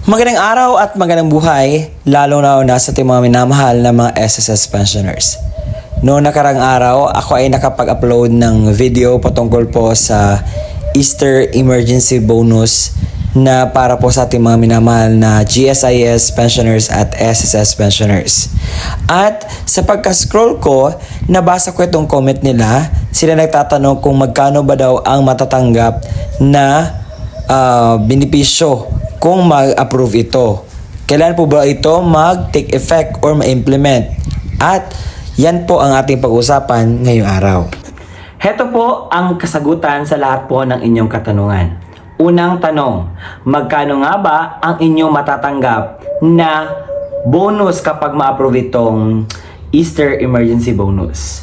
Magandang araw at magandang buhay, lalo na sa ating mga minamahal na mga SSS pensioners. Noong nakarang araw, ako ay nakapag-upload ng video patungkol po sa Easter Emergency Bonus na para po sa ating mga minamahal na GSIS pensioners at SSS pensioners. At sa pagka-scroll ko, nabasa ko itong comment nila. Sila nagtatanong kung magkano ba daw ang matatanggap na benepisyo kung mag-approve ito. Kailan po ba ito mag-take effect or ma-implement? At yan po ang ating pag-usapan ngayong araw. Heto po ang kasagutan sa lahat po ng inyong katanungan. Unang tanong, magkano nga ba ang inyong matatanggap na bonus kapag ma-approve itong Easter Emergency Bonus?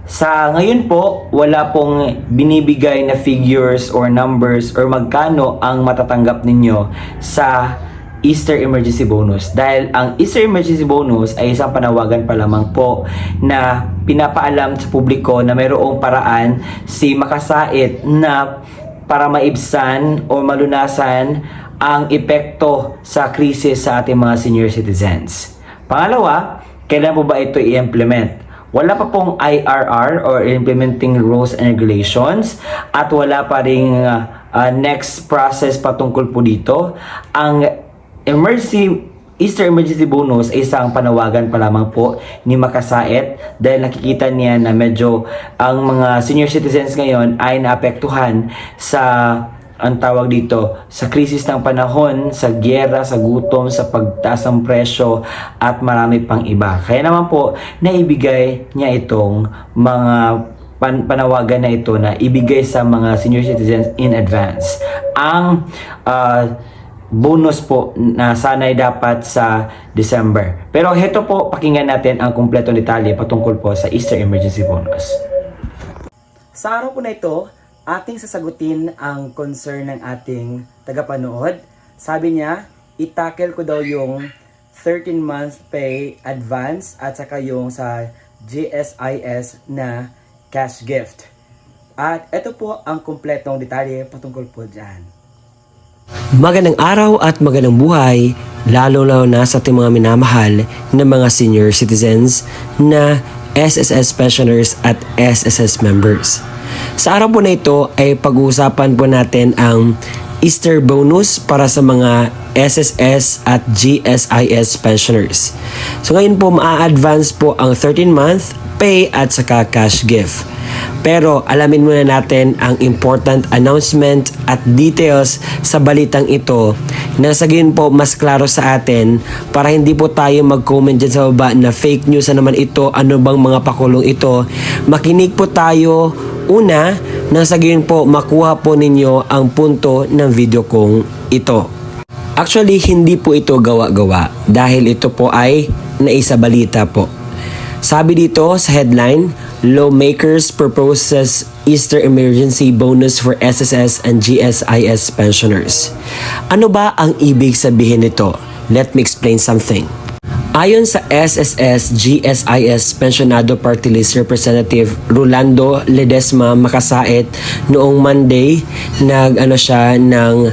Sa ngayon po, wala pong binibigay na figures or numbers or magkano ang matatanggap ninyo sa Easter Emergency Bonus. Dahil ang Easter Emergency Bonus ay isang panawagan pa lamang po na pinapaalam sa publiko na mayroong paraan si makasait na para maibsan o malunasan ang epekto sa krisis sa ating mga senior citizens. Pangalawa, kailan po ba ito i-implement? Wala pa pong IRR or Implementing Rules and Regulations at wala pa ring next process patungkol po dito. Ang Easter Emergency Bonus ay isang panawagan pa lamang po ni makasait dahil nakikita niya na medyo ang mga senior citizens ngayon ay naapektuhan sa ang tawag dito, sa krisis ng panahon, sa gyera, sa gutom, sa pagtaas ng presyo at marami pang iba. Kaya naman po, naibigay niya itong mga panawagan na ito na ibigay sa mga senior citizens in advance. Ang bonus po na sana'y dapat sa December. Pero heto po, pakinggan natin ang kumpletong detalye patungkol po sa Easter Emergency Bonus. Sa araw po na ito, ating sasagutin ang concern ng ating tagapanood. Sabi niya, itakel ko daw yung 13-month pay advance at saka yung sa GSIS na cash gift. At ito po ang kumpletong detalye patungkol po dyan. Magandang araw at magandang buhay, lalo na sa ating mga minamahal na mga senior citizens na SSS pensioners at SSS members. Sa araw po na ito ay pag-uusapan po natin ang Easter bonus para sa mga SSS at GSIS pensioners. So ngayon po maa-advance po ang 13-month pay at saka cash gift. Pero alamin muna natin ang important announcement at details sa balitang ito na sa gayon po mas klaro sa atin para hindi po tayo mag-comment dyan sa baba na fake news na naman ito, ano bang mga pakulong ito. Makinig po tayo una nang sa gayon po makuha po ninyo ang punto ng video kong ito. Actually, hindi po ito gawa-gawa dahil ito po ay naisabalita po. Sabi dito sa headline, Lawmakers proposes Easter Emergency Bonus for SSS and GSIS pensioners. Ano ba ang ibig sabihin nito? Let me explain something. Ayon sa SSS GSIS Pensionado Party List Representative Rolando Ledesma Makasait noong Monday, siya ng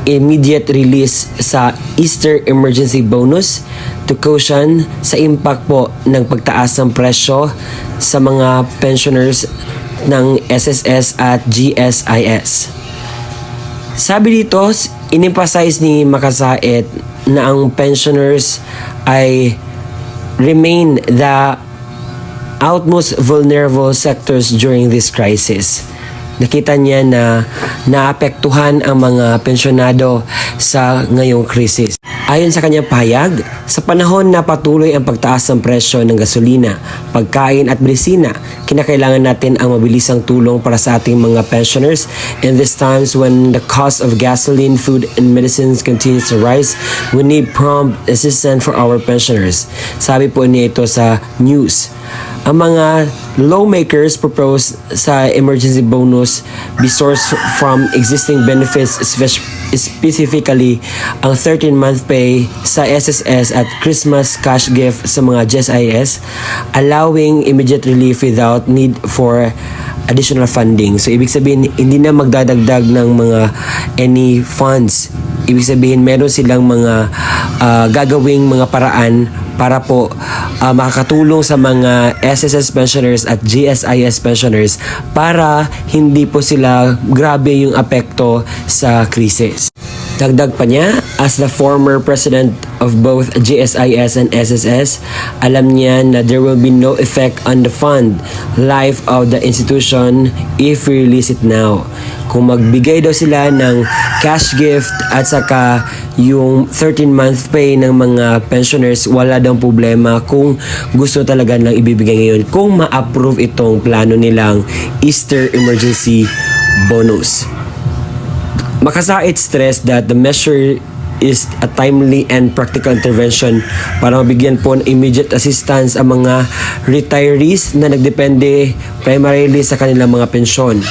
immediate release sa Easter Emergency Bonus to cushion sa impact po ng pagtaas ng presyo sa mga pensioners ng SSS at GSIS. Sabi dito, in-emphasize ni Makasait na ang pensioners ay remain the outmost vulnerable sectors during this crisis. Nakita niya na naapektuhan ang mga pensyonado sa ngayong krisis. Ayon sa kanyang pahayag, sa panahon na patuloy ang pagtaas ng presyo ng gasolina, pagkain at medisina, kinakailangan natin ang mabilisang tulong para sa ating mga pensioners. In these times when the cost of gasoline, food, and medicines continues to rise, we need prompt assistance for our pensioners. Sabi po niya ito sa news. Ang mga lawmakers propose sa emergency bonus be sourced from existing benefits, specifically ang 13-month pay sa SSS at Christmas cash gift sa mga GSIS, allowing immediate relief without need for additional funding. So ibig sabihin hindi na magdadagdag ng mga any funds. Ibig sabihin meron silang mga gagawing mga paraan para po makakatulong sa mga SSS pensioners at GSIS pensioners para hindi po sila grabe yung apekto sa krisis. Dagdag pa niya, as the former president of both GSIS and SSS, alam niya na there will be no effect on the fund life of the institution if we release it now. Kung magbigay daw sila ng cash gift at saka yung 13-month pay ng mga pensioners, wala daw problema kung gusto talaga lang ibibigay ngayon kung ma-approve itong plano nilang Easter Emergency Bonus. Makasait stress that the measure is a timely and practical intervention para mabigyan po ng immediate assistance ang mga retirees na nagdepende primarily sa kanilang mga pensyon.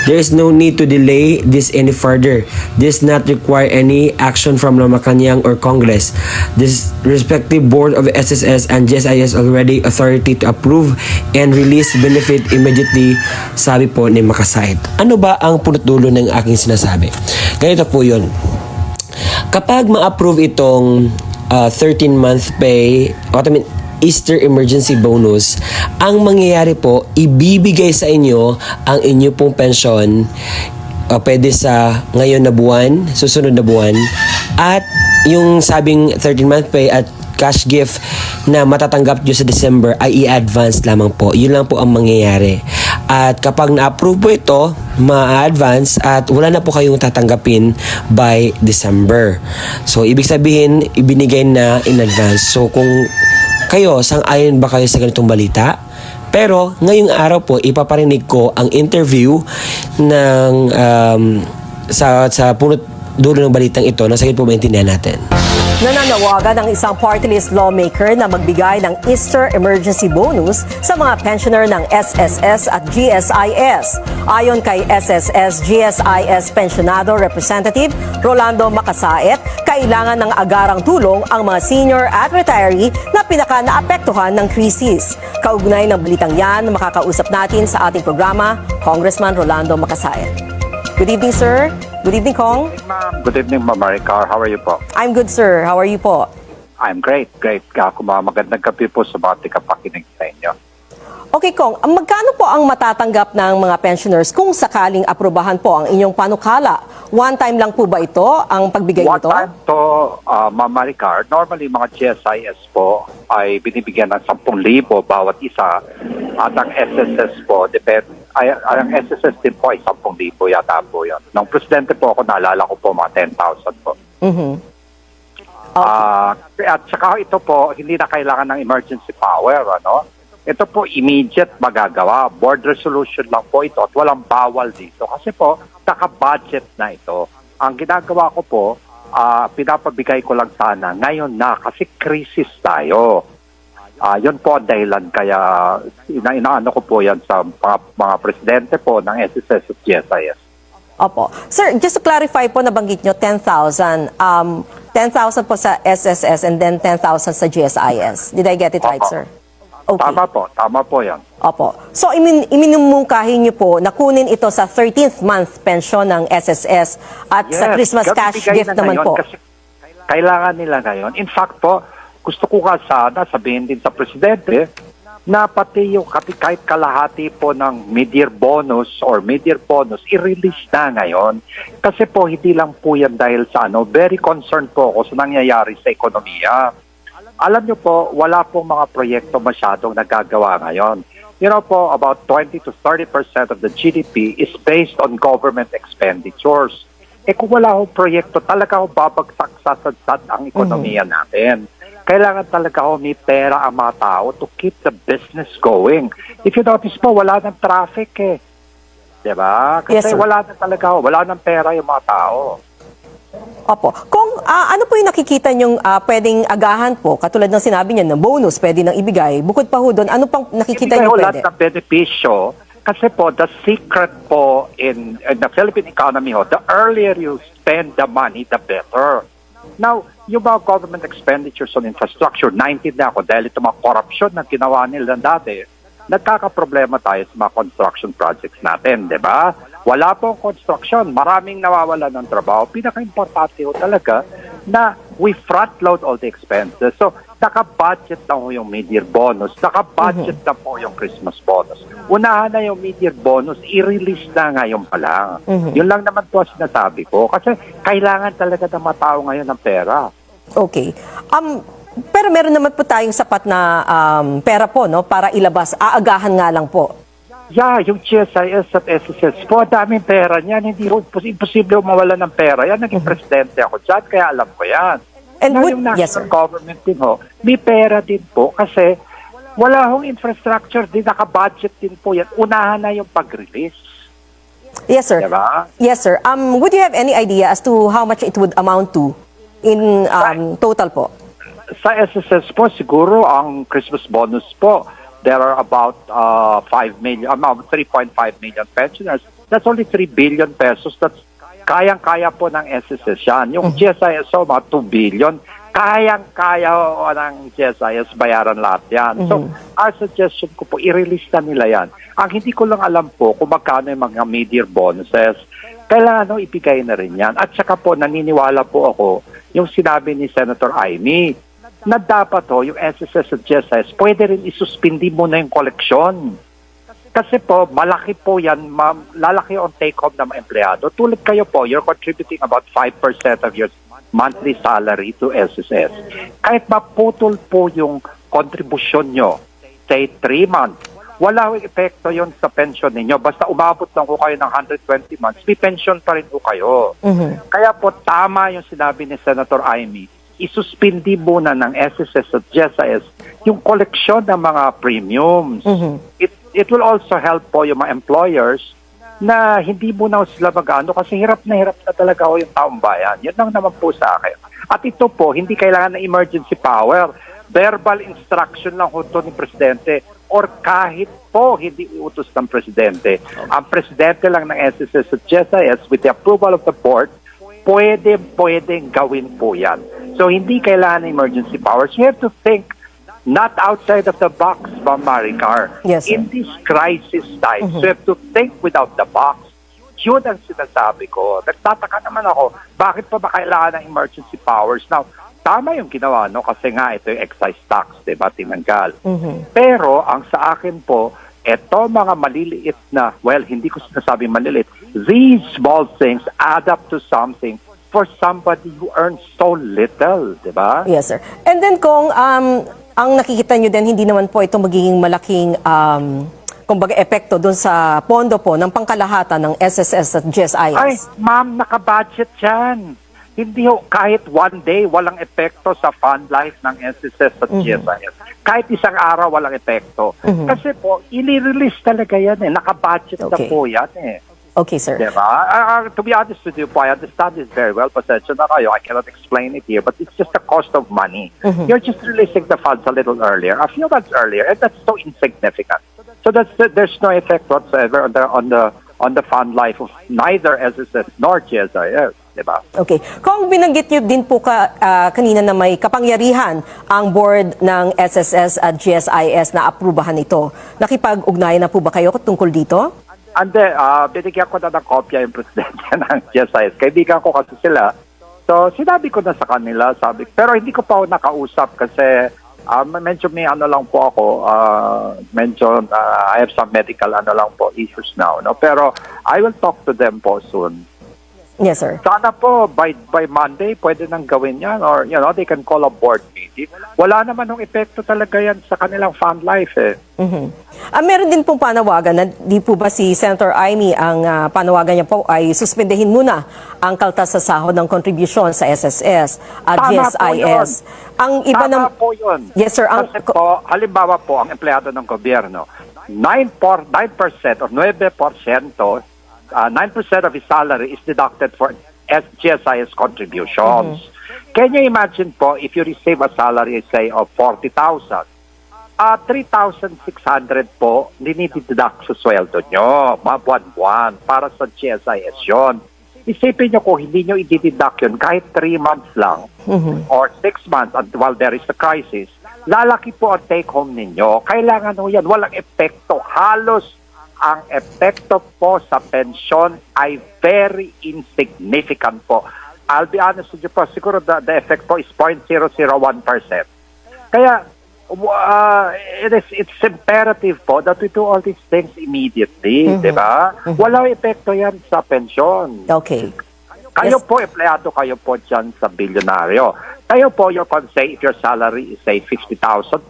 There is no need to delay this any further. This not require any action from Malacanang or Congress. This respective board of SSS and GSIS already authority to approve and release benefit immediately, sabi po ni Makasait. Ano ba ang punot dulo ng aking sinasabi? Ganito po yun. Kapag ma-approve itong 13-month pay, Easter Emergency Bonus, ang mangyayari po, ibibigay sa inyo ang inyo pong pensyon pwede sa ngayon na buwan, susunod na buwan, at yung sabing 13-month pay at cash gift na matatanggap nyo sa December ay i-advance lamang po. Yun lang po ang mangyayari. At kapag na-approve po ito, ma-advance at wala na po kayong tatanggapin by December. So, ibig sabihin, ibinigay na in advance. So, kung kayo, sang-ayon ba kayo sa ganitong balita? Pero, ngayong araw po, ipaparinig ko ang interview ng sa punot dulo ng balitang ito. Nasa po maintindihan natin. Nananawagan ang isang party list lawmaker na magbigay ng Easter Emergency Bonus sa mga pensioner ng SSS at GSIS. Ayon kay SSS GSIS Pensionado Representative Rolando Makasait, kailangan ng agarang tulong ang mga senior at retiree na pinaka-naapektuhan ng krisis. Kaugnay ng balitang yan, makakausap natin sa ating programa, Congressman Rolando Makasait. Good evening, sir. Good evening, Kong. Ma'am, good evening, Ma'am Maricar. How are you po? I'm good, sir. How are you po? I'm great. Ako magandang gabi po sa mga tikapakinig sa inyo. Okay, Kong. Magkano po ang matatanggap ng mga pensioners kung sakaling aprubahan po ang inyong panukala? One time lang po ba ito, ang pagbigay nito? One time to, Ma'am Maricar, normally mga GSIS po ay binibigyan ng 10,000 bawat isa. At ang SSS po, ang SSS din po ay 10,000 yata po yun. Nung presidente po ako, naalala ko po mga 10,000 po. Mm-hmm. Okay. At saka ito po, hindi na kailangan ng emergency power, ano? Ito po immediate magagawa. Board resolution lang po ito at walang bawal dito. Kasi po, naka-budget na ito. Ang ginagawa ko po, pinapabigay ko lang sana ngayon na kasi krisis tayo. Yun po ang dahilan kaya inaano ko po yan sa mga presidente po ng SSS at GSIS. Opo. Sir, just to clarify po, nabanggit nyo 10,000. 10,000 po sa SSS and then 10,000 sa GSIS. Did I get it right, Opo. sir? Okay. Tama po yan. Opo. So, iminumungkahin nyo po na kunin ito sa 13th month pension ng SSS at sa Christmas cash gift naman po. Kasi kailangan nila ngayon. In fact po, gusto ko sana sabihin din sa presidente na pati yung kahit kalahati po ng mid-year bonus i-release na ngayon. Kasi po, hindi lang po yan dahil sa very concerned po ako sa nangyayari sa ekonomiya. Alam niyo po, wala pong mga proyekto masyadong nagagawa ngayon. You know po, about 20 to 30% of the GDP is based on government expenditures. Kung wala hong proyekto, talaga ho babagsak sasadsad ang ekonomiya natin. Kailangan talaga ho may pera ang mga tao to keep the business going. If you notice po, wala ng traffic eh. Diba? Kasi Yes, wala na talaga ho, wala ng pera yung mga tao. Opo. Kung ano po yung nakikita nyong pwedeng agahan po, katulad ng sinabi niya na bonus pwede nang ibigay, bukod pa ho doon, ano pang nakikita Ibigay niyo ho pwede? lahat ng benepisyo. Kasi po, the secret po in the Philippine economy ho, the earlier you spend the money, the better. Now, yung mga government expenditures on infrastructure, 19 na ako dahil ito mga corruption na ginawa nila dati. nagkakaproblema tayo sa mga construction projects natin, di ba? Wala pong construction, maraming nawawalan ng trabaho. Pinaka-importante ho talaga na we front-load all the expenses. So, naka-budget na ho yung mid-year bonus, naka-budget na po yung Christmas bonus. Unahan na yung mid-year bonus, i-release na ngayon pa lang. Yun lang naman po sinasabi ko. Kasi kailangan talaga ng mga tao ngayon ng pera. Okay. Pero meron naman po tayong sapat na pera po, no, para ilabas. Aagahan nga lang po. Yeah, yung GSIS at SSS po, daming pera niyan. Hindi ho imposible mawala ng pera. Yan, naging presidente ako dyan, kaya alam ko yan. And Now, would- yung yes, national sir. government din ho, may pera din po kasi wala hong infrastructure din, naka-budget din po yan. Unahan na yung pag-release. Yes, sir. Diba? Yes, sir. Would you have any idea as to how much it would amount to in total po? Sa SSS po, siguro ang Christmas bonus po, there are about 3.5 million pensioners. That's only 3 billion pesos. That's kayang-kaya po ng SSS yan. Yung GSISO, mga 2 billion. Kayang-kaya ng GSIS bayaran lahat yan. So, our suggestion ko po, i-release na nila yan. Ang hindi ko lang alam po kung magkano yung mga mid-year bonuses. Kailangan ibigay na rin yan. At saka po, naniniwala po ako yung sinabi ni Senator Amy na dapat yung SSS at GSIS pwede rin isuspindi muna yung koleksyon. Kasi po, malaki po yan, lalaki yung take-home ng mga empleyado. Tulad kayo po, you're contributing about 5% of your monthly salary to SSS. Kahit maputol po yung kontribusyon nyo, say 3 months, wala yung epekto yon sa pension ninyo. Basta umabot lang ko kayo ng 120 months, may pension pa rin po kayo. Kaya po, tama yung sinabi ni Senator Amy, isuspindi muna ng SSS at GSIS yung koleksyon ng mga premiums. It will also help po yung mga employers na hindi muna sila mag-ano kasi hirap na talaga yung taong bayan. Yan lang naman po sa akin. At ito po, hindi kailangan ng emergency power. Verbal instruction lang ho ito ni Presidente or kahit po hindi utos ng Presidente. Ang Presidente lang ng SSS at GSIS with the approval of the board, pwedeng gawin po yan. So, hindi kailangan ng emergency powers. You have to think not outside of the box, Ma'am Maricar. Yes, sir. In this crisis time, so you have to think without the box. Yun ang sinasabi ko. Nagtataka naman ako, bakit pa ba kailangan ng emergency powers? Now, tama yung ginawa, no? Kasi nga, ito yung excise tax, diba? Tinanggal. Pero, ang sa akin po, eto mga maliliit na, well, hindi ko sinasabi maliliit, these small things add up to something for somebody who earns so little, di ba? Yes, sir. And then kung ang nakikita nyo din, hindi naman po ito magiging malaking kumbaga epekto dun sa pondo po ng pangkalahatan ng SSS at GSIS. Ay, ma'am, naka-budget yan. Hindi ho, kahit one day, walang epekto sa fund life ng SSS at GSIS. Kahit isang araw, walang epekto. Kasi po, ili-release talaga yan eh. Naka-budget na Okay. po yan eh. Okay, sir. Diba? To be honest with you po, I understand this very well. Pasensya na kayo. I cannot explain it here, but it's just the cost of money. You're just releasing the funds a little earlier, a few months earlier, and that's so insignificant. So there's no effect whatsoever on the fund life of neither SSS nor GSIS. Diba? Okay. Kung binanggit nyo din po kanina na may kapangyarihan ang board ng SSS at GSIS na aprubahan ito, nakipag-ugnayan na po ba kayo tungkol dito? Ande, binigyan ko na ng kopya yung presidente ng GSIS. Kaibigan ko kasi sila. So, sinabi ko na sa kanila, pero hindi ko pa ako nakausap kasi medyo may ano lang po ako, I have some medical issues now. No? Pero I will talk to them po soon. Yes, sir. Sana po by Monday pwede nang gawin yan or they can call a board meeting. Wala naman ng epekto talaga yan sa kanilang fund life eh. Meron din pong panawagan na di po ba si Senator Amy ang panawagan niya po ay suspendehin muna ang kaltas sa sahod ng kontribusyon sa SSS at Tama GSIS. po yun. Ang iba Tama po yun. Yes, sir. Kasi po, halimbawa po, ang empleyado ng gobyerno, 9% or 9%, 9% of his salary is deducted for GSIS contributions. Can you imagine po, if you receive a salary, say, of 40,000, 3,600 po, dinideduct sa sweldo nyo, buwan-buwan, para sa GSIS yun. Isipin nyo kung hindi nyo i-deduct yun kahit 3 months lang or 6 months while there is a crisis, lalaki po ang take home ninyo. Kailangan ho yan, walang epekto. Halos ang epekto po sa pensyon ay very insignificant po. I'll be honest with you po, siguro the effect po is 0.001%. Kaya, it's imperative po that we do all these things immediately, di ba? Walang epekto yan sa pensyon. Okay. Kayo po, empleyado kayo po dyan sa bilyonaryo. Kayo po, say, if your salary is, say, 50,000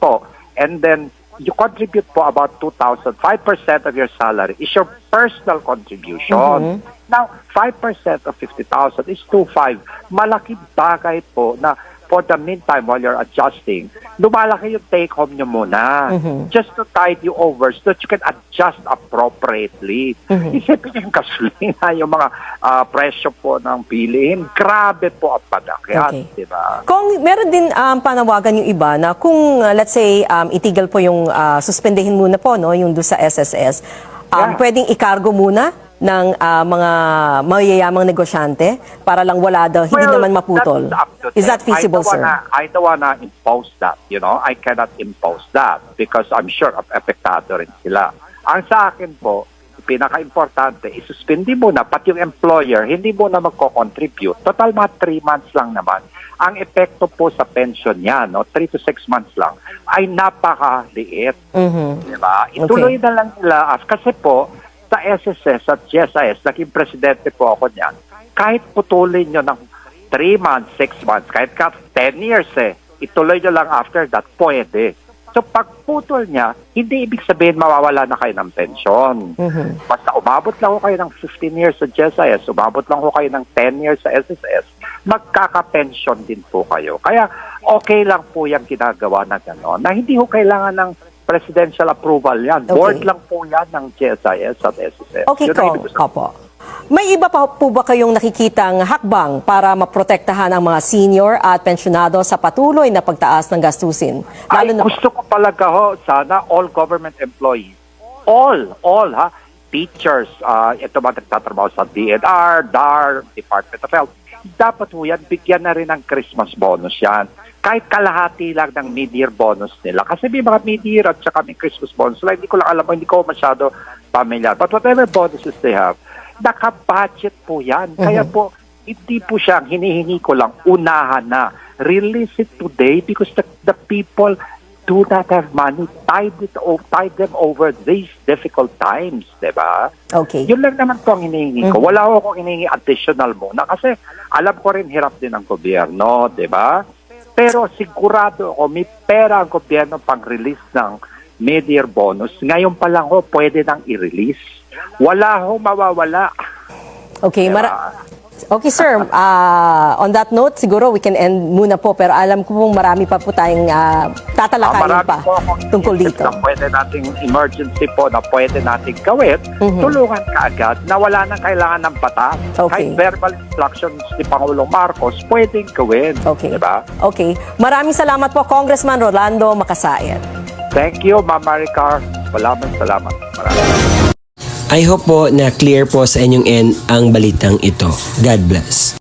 po, and then you contribute po about 2,000, 5% of your salary is your personal contribution. Now, 5% of 50,000 is 2,500. Malaking bagay po na for the meantime, while you're adjusting, lumalaki yung take-home nyo muna. Just to tide you over so that you can adjust appropriately. Isipin yung gasolina, yung mga presyo po ng bilihin. Grabe po ang padakyat, Okay. diba? Kung meron din panawagan yung iba na kung let's say itigil po yung suspendehin muna po no yung do sa SSS, pwedeng ikargo muna ng mga mayayamang negosyante para lang wala daw, hindi naman maputol. That's up to Is that them. feasible, sir? I don't wanna impose that, you know. I cannot impose that because I'm sure apektado rin sila. Ang sa akin po, pinaka-importante, isuspindi muna, pati yung employer, hindi muna magko-contribute. Total mga 3 months lang naman. Ang epekto po sa pension niya, no, 3 to 6 months lang, ay napakaliit. Diba? Ituloy na lang nila. Kasi po, sa SSS at GSIS, naging presidente po ako niyan, kahit putulin nyo ng 3 months, 6 months, kahit ka 10 years ituloy nyo lang after that, pwede. So pag putol niya, hindi ibig sabihin mawawala na kayo ng pensyon. Basta umabot lang ko kayo ng 15 years sa GSIS, umabot lang ko kayo ng 10 years sa SSS, magkaka-pension din po kayo. Kaya okay lang po yung ginagawa na gano'n, na hindi ko kailangan ng presidential approval yan. Okay. Board lang po yan ng GSIS at SSS. Okay, Yun ang Kong. ibig sabihin. Opo. May iba pa po ba kayong nakikitang hakbang para maprotektahan ang mga senior at pensionado sa patuloy na pagtaas ng gastusin? Ay, gusto ko talaga sana all government employees, all ha, teachers, ito ba nagtatrabaho sa DNR, DAR, Department of Health, dapat po yan, bigyan na rin ng Christmas bonus yan. Kahit kalahati lang ng mid-year bonus nila. Kasi may mga mid-year at saka may Christmas bonus. Like, hindi ko lang alam, hindi ko masyado familiar. But whatever bonuses they have, naka-budget po yan. Kaya po, hindi po siya, hinihingi ko lang, unahan na. Release it today because the people do not have money. Tide them over these difficult times, diba? Okay. Yun lang naman po ang hinihingi ko. Wala ko akong hinihingi additional muna kasi alam ko rin hirap din ang gobyerno, diba? Pero sigurado ako, may pera ang gobyerno pang-release ng mid-year bonus. Ngayon pa lang pwede nang i-release. Wala mawawala. Okay, okay, sir. On that note, siguro we can end muna po. Pero alam ko pong marami pa po tayong tatalakayin pa po akong tungkol isip dito. na pwede nating emergency po na pwede nating gawin. Tulungan ka agad na wala nang kailangan ng batas. Okay. Kahit verbal instructions ni Pangulong Marcos, pwedeng gawin. Okay. Diba? Okay. Maraming salamat po, Congressman Rolando Makasayan. Thank you, Ma'am Maricar. Salamat. Maraming. I hope po na clear po sa inyong end ang balitang ito. God bless.